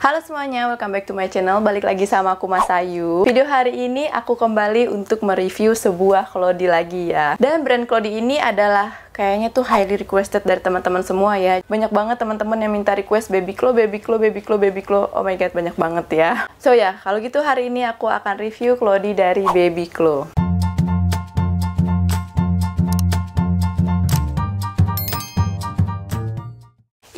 Halo semuanya, welcome back to my channel. Balik lagi sama aku Mas Ayu. Video hari ini aku kembali untuk mereview sebuah Clody lagi ya. Dan brand Clody ini adalah kayaknya tuh highly requested dari teman-teman semua ya. Banyak banget teman-teman yang minta request baby glow, baby glow, baby glow, baby glow. Oh my god, banyak banget ya. So ya, kalau gitu hari ini aku akan review Clody dari Baby Glow.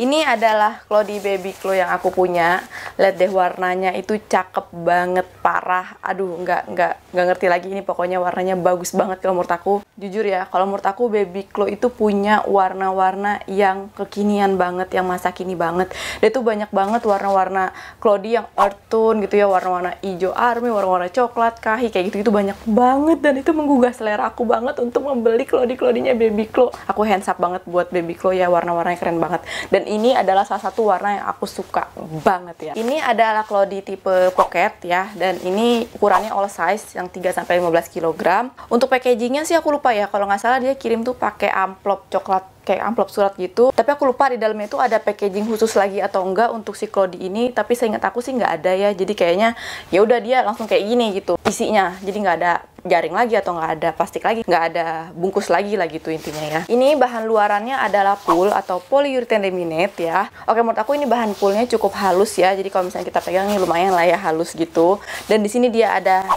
Ini adalah Clody Baby Glow yang aku punya. Lihat deh warnanya itu cakep banget, parah. Aduh, nggak ngerti lagi ini, pokoknya warnanya bagus banget kalau menurut aku. Jujur ya, kalau menurut aku Baby Glow itu punya warna-warna yang kekinian banget, yang masa kini banget. Dia tuh banyak banget warna-warna Clody yang earth tone gitu ya, warna-warna hijau army, warna-warna coklat, kahi, kayak gitu-gitu banyak banget. Dan itu menggugah selera aku banget untuk membeli Clody-Clodynya Baby Glow. Aku hands up banget buat Baby Glow ya, warna-warnanya keren banget. Dan ini adalah salah satu warna yang aku suka banget ya. Ini adalah Clody tipe pocket ya, dan ini ukurannya all size yang 3-15 kg. Untuk packagingnya sih aku lupa ya, kalau nggak salah dia kirim tuh pakai amplop coklat, kayak amplop surat gitu. Tapi aku lupa di dalamnya itu ada packaging khusus lagi atau enggak untuk si Clody ini. Tapi seingat aku sih nggak ada ya. Jadi kayaknya ya udah dia langsung kayak gini gitu isinya. Jadi nggak ada jaring lagi atau nggak ada plastik lagi, nggak ada bungkus lagi lah gitu intinya ya. Ini bahan luarannya adalah pool atau polyurethane laminate ya. Oke, menurut aku ini bahan poolnya cukup halus ya. Jadi kalau misalnya kita pegang ini lumayan lah ya, halus gitu. Dan di sini dia ada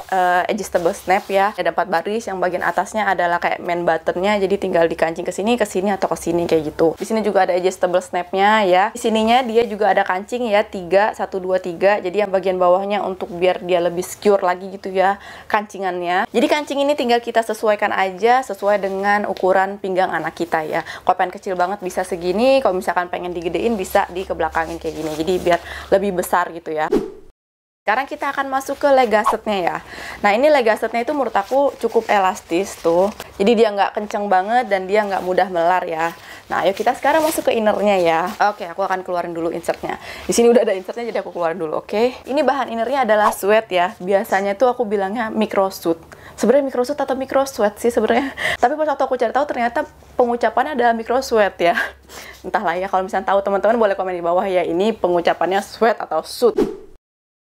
adjustable snap ya. Ada 4 baris, yang bagian atasnya adalah kayak main buttonnya. Jadi tinggal dikancing ke sini atau ke sini kayak gitu. Di sini juga ada adjustable snapnya ya. Di sininya dia juga ada kancing ya, 3, 1, 2, 3. Jadi yang bagian bawahnya untuk biar dia lebih secure lagi gitu ya kancingannya. Jadi kancing ini tinggal kita sesuaikan aja sesuai dengan ukuran pinggang anak kita ya. Kalau pengen kecil banget bisa segini, kalau misalkan pengen digedein bisa dikebelakangin kayak gini. Jadi biar lebih besar gitu ya. Sekarang kita akan masuk ke leg gussetnya ya. Nah ini leg gussetnya itu menurut aku cukup elastis tuh. Jadi dia nggak kenceng banget dan dia nggak mudah melar ya. Nah ayo kita sekarang masuk ke innernya ya. Oke, aku akan keluarin dulu insertnya. Di sini udah ada insertnya jadi aku keluarin dulu, oke. Ini bahan innernya adalah sweat ya. Biasanya tuh aku bilangnya micro suit. Sebenarnya micro suit atau micro sweat sih sebenarnya. Tapi pas waktu aku cari tahu ternyata pengucapannya adalah micro sweat ya. Entahlah ya, kalau misalnya tahu teman-teman boleh komen di bawah ya, ini pengucapannya sweat atau suit.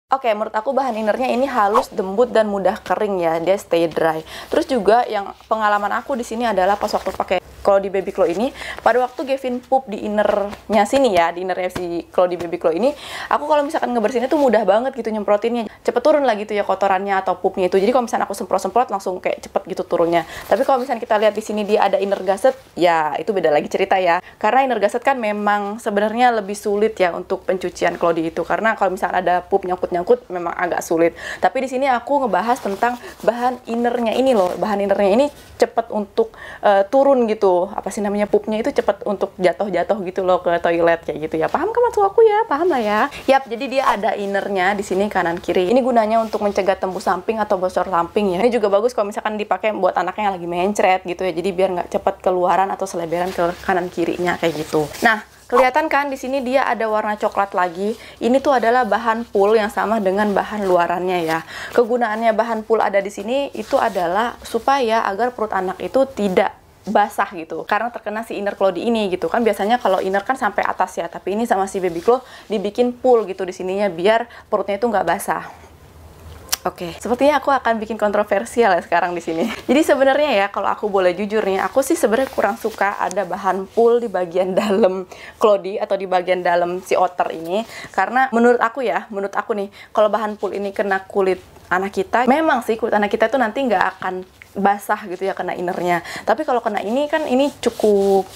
Oke, menurut aku bahan innernya ini halus, lembut, dan mudah kering ya. Dia stay dry. Terus juga yang pengalaman aku di sini adalah pas waktu pakai Clody Baby Glow ini, pada waktu Gavin pup di innernya sini ya, di innernya si Clody Baby Glow ini, aku kalau misalkan ngebersihinnya tuh mudah banget gitu nyemprotinnya. Cepet turun lah gitu ya kotorannya atau pupnya itu. Jadi kalau misalkan aku semprot-semprot langsung kayak cepet gitu turunnya. Tapi kalau misalkan kita lihat di sini dia ada inner gusset, ya itu beda lagi cerita ya. Karena inner gusset kan memang sebenarnya lebih sulit ya untuk pencucian Clody itu. Karena kalau misalkan ada pup nyangkut memang agak sulit. Tapi di sini aku ngebahas tentang bahan innernya ini loh. Bahan innernya ini cepet untuk turun gitu. Apa sih namanya, pupnya itu cepet untuk jatuh gitu loh ke toilet kayak gitu ya. Paham kan maksud aku ya? Paham lah ya. Yap, jadi dia ada innernya di sini kanan kiri. Ini gunanya untuk mencegah tembus samping atau bocor samping ya. Ini juga bagus kalau misalkan dipakai buat anaknya yang lagi mencret gitu ya. Jadi biar nggak cepet keluaran atau seleberan ke kanan kirinya kayak gitu. Nah, kelihatan kan di sini dia ada warna coklat lagi. Ini tuh adalah bahan pool yang sama dengan bahan luarannya ya. Kegunaannya bahan pool ada di sini itu adalah supaya agar perut anak itu tidak basah gitu, karena terkena si inner Clody ini gitu kan. Biasanya kalau inner kan sampai atas ya, tapi ini sama si Baby Glow dibikin pool gitu di sininya biar perutnya itu nggak basah. Oke, sepertinya aku akan bikin kontroversial ya sekarang di sini. Jadi sebenarnya ya, kalau aku boleh jujur nih, aku sih sebenarnya kurang suka ada bahan pool di bagian dalam Clody atau di bagian dalam si otter ini. Karena menurut aku nih, kalau bahan pool ini kena kulit anak kita, memang sih kulit anak kita tuh nanti nggak akan basah gitu ya kena innernya. Tapi kalau kena ini kan ini cukup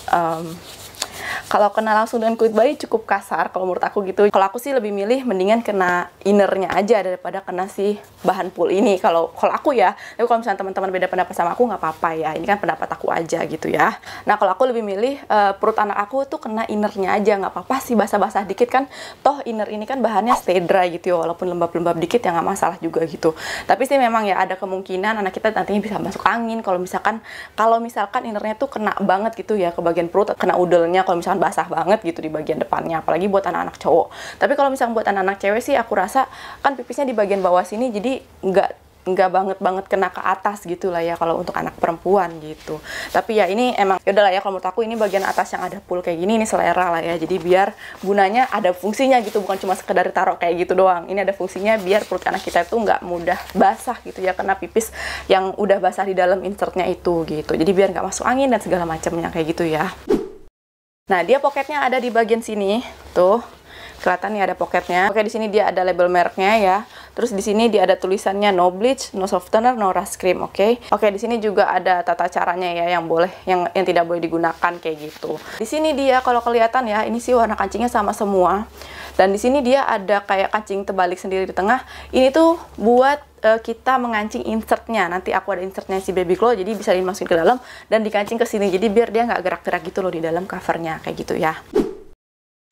kalau kena langsung dengan kulit bayi cukup kasar kalau menurut aku gitu. Kalau aku sih lebih milih mendingan kena innernya aja daripada kena si bahan pool ini. Kalau aku ya, tapi kalau misalnya teman-teman beda pendapat sama aku nggak apa-apa ya. Ini kan pendapat aku aja gitu ya. Nah kalau aku lebih milih perut anak aku tuh kena innernya aja, nggak apa-apa sih basah-basah dikit kan. Toh inner ini kan bahannya stay dry gitu ya, walaupun lembab-lembab dikit ya nggak masalah juga gitu. Tapi sih memang ya ada kemungkinan anak kita nantinya bisa masuk angin kalau misalkan innernya tuh kena banget gitu ya ke bagian perut, kena udelnya kalau misalkan basah banget gitu di bagian depannya, apalagi buat anak-anak cowok. Tapi kalau misalkan buat anak-anak cewek sih aku rasa kan pipisnya di bagian bawah sini, jadi nggak nggak banget kena ke atas gitu lah ya kalau untuk anak perempuan gitu. Tapi ya ini emang yaudah lah ya, kalau menurut aku ini bagian atas yang ada pull kayak gini, ini selera lah ya. Jadi biar gunanya ada fungsinya gitu, bukan cuma sekedar taruh kayak gitu doang. Ini ada fungsinya biar perut anak kita itu nggak mudah basah gitu ya, kena pipis yang udah basah di dalam insertnya itu gitu. Jadi biar nggak masuk angin dan segala macamnya kayak gitu ya. Nah, dia poketnya ada di bagian sini tuh. Kelihatan nih ada poketnya. Oke, di sini dia ada label mereknya ya. Terus di sini dia ada tulisannya no bleach, no softener, no rust cream, oke. Oke, di sini juga ada tata caranya ya yang boleh, yang tidak boleh digunakan kayak gitu. Di sini dia kalau kelihatan ya, ini sih warna kancingnya sama semua. Dan di sini dia ada kayak kancing terbalik sendiri di tengah. Ini tuh buat kita mengancing insertnya. Nanti aku ada insertnya si Baby Glow, jadi bisa dimasukin ke dalam dan dikancing ke sini. Jadi biar dia nggak gerak-gerak gitu loh di dalam covernya kayak gitu ya.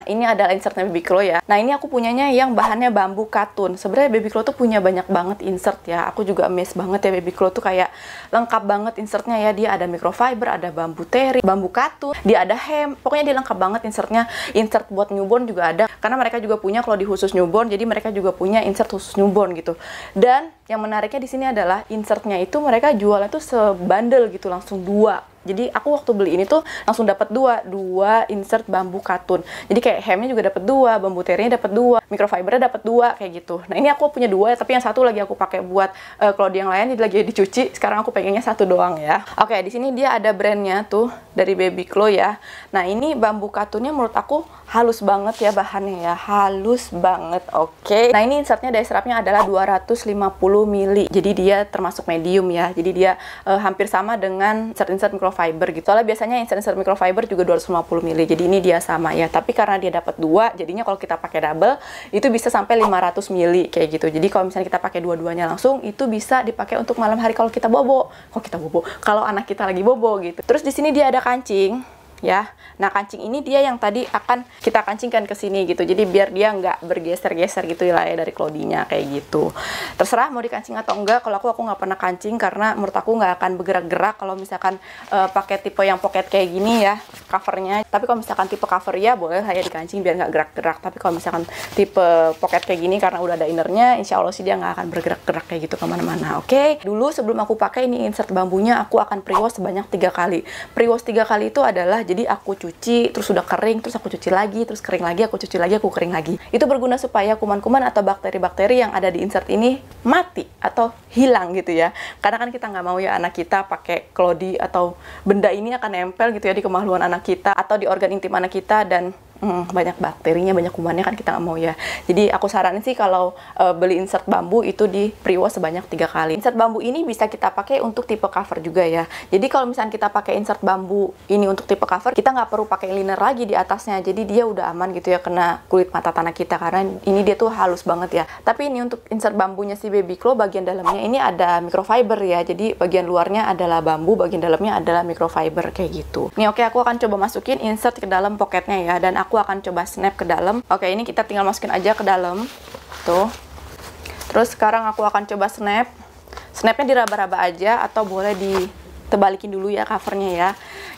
Ini adalah insertnya Baby Glow ya. Nah, ini aku punyanya yang bahannya bambu katun. Sebenarnya Baby Glow tuh punya banyak banget insert ya. Aku juga amazed banget ya, Baby Glow tuh kayak lengkap banget insertnya ya. Dia ada microfiber, ada bambu teri, bambu katun, dia ada hem. Pokoknya dia lengkap banget insertnya. Insert buat newborn juga ada. Karena mereka juga punya kalau di khusus newborn, jadi mereka juga punya insert khusus newborn gitu. Dan yang menariknya di sini adalah insertnya itu mereka jualnya tuh sebandel gitu, langsung 2. Jadi aku waktu beli ini tuh langsung dapat dua insert bambu katun. Jadi kayak hemnya juga dapat 2, bambu terinya dapat 2, microfibernya dapat 2 kayak gitu. Nah, ini aku punya 2 tapi yang satu lagi aku pakai buat clothing yang lain, jadi lagi dicuci. Sekarang aku pengennya 1 doang ya. Oke, di sini dia ada brandnya tuh dari Baby Glow ya. Nah, ini bambu katunnya menurut aku halus banget ya bahannya ya, halus banget. Oke. Nah, ini insertnya daya serapnya adalah 250 mili. Jadi dia termasuk medium ya. Jadi dia hampir sama dengan insert microfiber gitu. Soalnya biasanya insert microfiber juga 250 mili. Jadi ini dia sama ya. Tapi karena dia dapat 2, jadinya kalau kita pakai double itu bisa sampai 500 mili kayak gitu. Jadi kalau misalnya kita pakai dua-duanya langsung, itu bisa dipakai untuk malam hari kalau kita bobo. Kalau anak kita lagi bobo gitu. Terus di sini dia ada kancing ya. Nah, kancing ini dia yang tadi akan kita kancingkan ke sini gitu. Jadi biar dia nggak bergeser-geser gitu lah ya dari clothingnya kayak gitu. Terserah mau dikancing atau enggak. Kalau aku nggak pernah kancing karena menurut aku nggak akan bergerak-gerak kalau misalkan pakai tipe yang pocket kayak gini ya covernya. Tapi kalau misalkan tipe cover ya boleh lah ya dikancing biar nggak gerak-gerak. Tapi kalau misalkan tipe pocket kayak gini karena udah ada innernya, insya Allah sih dia nggak akan bergerak-gerak kayak gitu kemana-mana. Oke. Dulu sebelum aku pakai ini insert bambunya, aku akan pre-wash sebanyak 3 kali. Pre-wash 3 kali itu adalah jadi aku cuci, terus udah kering, terus aku cuci lagi, terus kering lagi, aku cuci lagi, aku kering lagi. Itu berguna supaya kuman-kuman atau bakteri-bakteri yang ada di insert ini mati atau hilang gitu ya. Karena kan kita nggak mau ya anak kita pakai klodi atau benda ini akan nempel gitu ya di kemaluan anak kita atau di organ intim anak kita dan banyak bakterinya, banyak kumannya kan kita nggak mau ya. Jadi aku saranin sih kalau beli insert bambu itu di pre-wash sebanyak 3 kali. Insert bambu ini bisa kita pakai untuk tipe cover juga ya. Jadi kalau misalnya kita pakai insert bambu ini untuk tipe cover, kita nggak perlu pakai liner lagi di atasnya. Jadi dia udah aman gitu ya kena kulit mata tanah kita karena ini dia tuh halus banget ya. Tapi ini untuk insert bambunya si Baby Glow, bagian dalamnya ini ada microfiber ya. Jadi bagian luarnya adalah bambu, bagian dalamnya adalah microfiber kayak gitu. Nih oke, aku akan coba masukin insert ke dalam pocketnya ya, dan aku akan coba snap ke dalam. Oke, ini kita tinggal masukin aja ke dalam tuh. Terus sekarang aku akan coba snapnya diraba-raba aja atau boleh ditebalikin dulu ya covernya ya.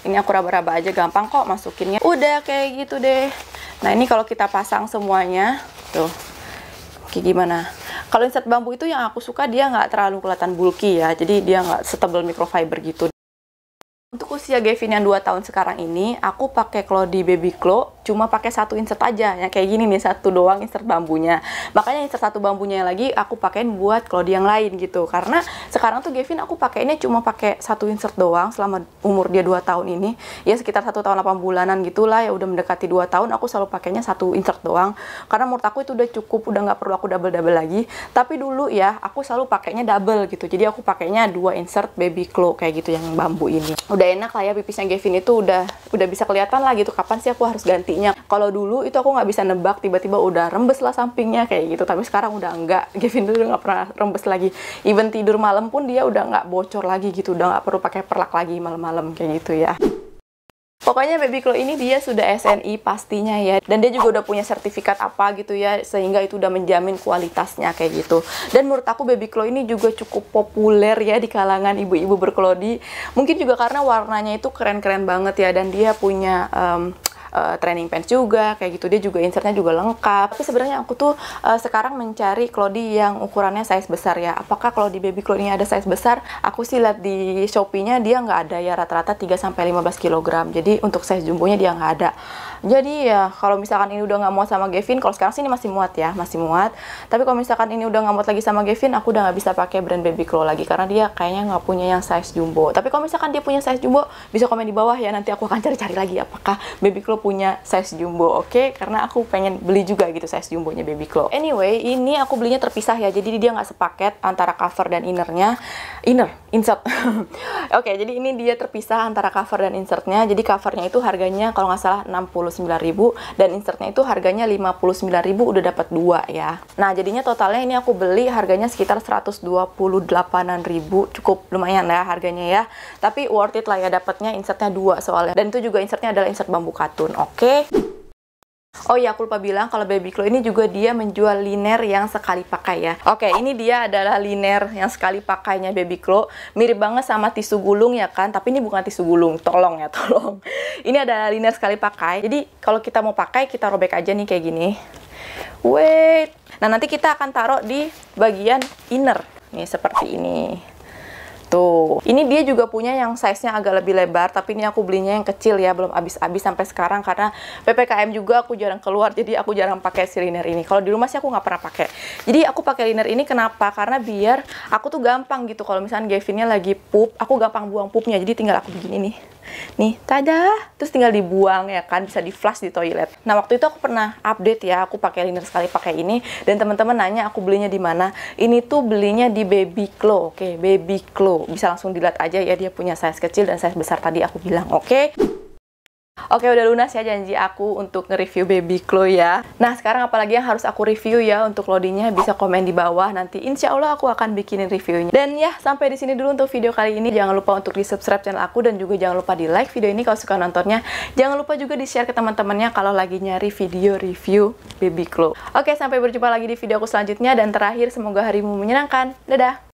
Ini aku raba-raba aja, gampang kok masukinnya. Udah kayak gitu deh. Nah, ini kalau kita pasang semuanya tuh kayak gimana. Kalau insert bambu itu yang aku suka dia nggak terlalu kelihatan bulky ya, jadi dia nggak setebal microfiber gitu. Untuk usia Gavin yang 2 tahun sekarang ini, aku pakai Cloudy Baby Glow cuma pakai 1 insert aja, yang kayak gini nih, 1 doang insert bambunya. Makanya insert 1 bambunya lagi aku pakein buat Cloudy yang lain gitu. Karena sekarang tuh Gavin aku pakainya cuma pakai 1 insert doang selama umur dia 2 tahun ini. Ya sekitar 1 tahun 8 bulanan gitulah ya, udah mendekati 2 tahun aku selalu pakainya 1 insert doang. Karena menurut aku itu udah cukup, udah nggak perlu aku double-double lagi. Tapi dulu ya aku selalu pakainya double gitu. Jadi aku pakainya 2 insert Baby Glow kayak gitu yang bambu ini. Udah enak lah ya, pipisnya Gavin itu udah bisa kelihatan lah gitu kapan sih aku harus gantinya. Kalau dulu itu aku nggak bisa nebak, tiba-tiba udah rembes lah sampingnya kayak gitu, tapi sekarang udah enggak. Gavin dulu nggak pernah rembes lagi, even tidur malam pun dia udah nggak bocor lagi gitu, udah nggak perlu pakai perlak lagi malam-malam kayak gitu ya. Pokoknya Baby Glow ini dia sudah SNI pastinya ya, dan dia juga udah punya sertifikat apa gitu ya, sehingga itu udah menjamin kualitasnya kayak gitu. Dan menurut aku Baby Glow ini juga cukup populer ya di kalangan ibu-ibu berkelodi. Mungkin juga karena warnanya itu keren-keren banget ya, dan dia punya training pants juga kayak gitu. Dia juga insertnya juga lengkap. Tapi sebenarnya aku tuh sekarang mencari Clody yang ukurannya size besar ya. Apakah kalau di baby Clo ini ada size besar? Aku sih lihat di Shopee-nya dia nggak ada ya, rata-rata 3-15 kg. Jadi untuk size jumbonya dia nggak ada. Jadi ya kalau misalkan ini udah nggak muat sama Gavin, kalau sekarang sih ini masih muat ya, masih muat. Tapi kalau misalkan ini udah nggak muat lagi sama Gavin, aku udah nggak bisa pakai brand baby Clo lagi karena dia kayaknya nggak punya yang size jumbo. Tapi kalau misalkan dia punya size jumbo, bisa komen di bawah ya, nanti aku akan cari-cari lagi apakah baby Clo punya size jumbo, oke? Karena aku pengen beli juga gitu size jumbonya baby Clo. Anyway, ini aku belinya terpisah ya, jadi dia nggak sepaket antara cover dan insert. Oke, jadi ini dia terpisah antara cover dan insertnya. Jadi covernya itu harganya kalau nggak salah 69.000 dan insertnya itu harganya 59.000, udah dapat 2 ya. Nah, jadinya totalnya ini aku beli harganya sekitar 128.000, cukup lumayan ya harganya ya. Tapi worth it lah ya, dapatnya insertnya 2 soalnya. Dan itu juga insertnya adalah insert bambu katun, oke? Oh iya, aku lupa bilang kalau baby Clo ini juga dia menjual liner yang sekali pakai ya. Oke, ini dia adalah liner yang sekali pakainya baby Clo. Mirip banget sama tisu gulung ya kan, tapi ini bukan tisu gulung, tolong ya, tolong. Ini adalah liner sekali pakai. Jadi kalau kita mau pakai, kita robek aja nih kayak gini. Wait. Nah, nanti kita akan taruh di bagian inner. Nih seperti ini. Tuh, ini dia juga punya yang size-nya agak lebih lebar, tapi ini aku belinya yang kecil ya, belum habis-habis sampai sekarang karena PPKM juga aku jarang keluar, jadi aku jarang pakai si liner ini. Kalau di rumah sih aku nggak pernah pakai. Jadi aku pakai liner ini kenapa? Karena biar aku tuh gampang gitu, kalau misalnya Gavinnya lagi pup, aku gampang buang pupnya, jadi tinggal aku begini nih. Nih, tada! Terus tinggal dibuang ya kan, bisa di flush di toilet. Nah, waktu itu aku pernah update ya, aku pakai liner sekali pakai ini, dan teman-teman nanya aku belinya di mana. Ini tuh belinya di baby Clo, oke, baby Clo. Bisa langsung dilihat aja ya, dia punya size kecil dan size besar tadi aku bilang, oke? Oke, udah lunas ya janji aku untuk nge-review baby Clo ya. Nah, sekarang apalagi yang harus aku review ya untuk Clody-nya, bisa komen di bawah. Nanti insya Allah aku akan bikinin reviewnya. Dan ya, sampai di sini dulu untuk video kali ini. Jangan lupa untuk di-subscribe channel aku dan juga jangan lupa di-like video ini kalau suka nontonnya. Jangan lupa juga di-share ke teman-temannya kalau lagi nyari video review baby Clo. Oke, sampai berjumpa lagi di video aku selanjutnya. Dan terakhir, semoga harimu menyenangkan. Dadah!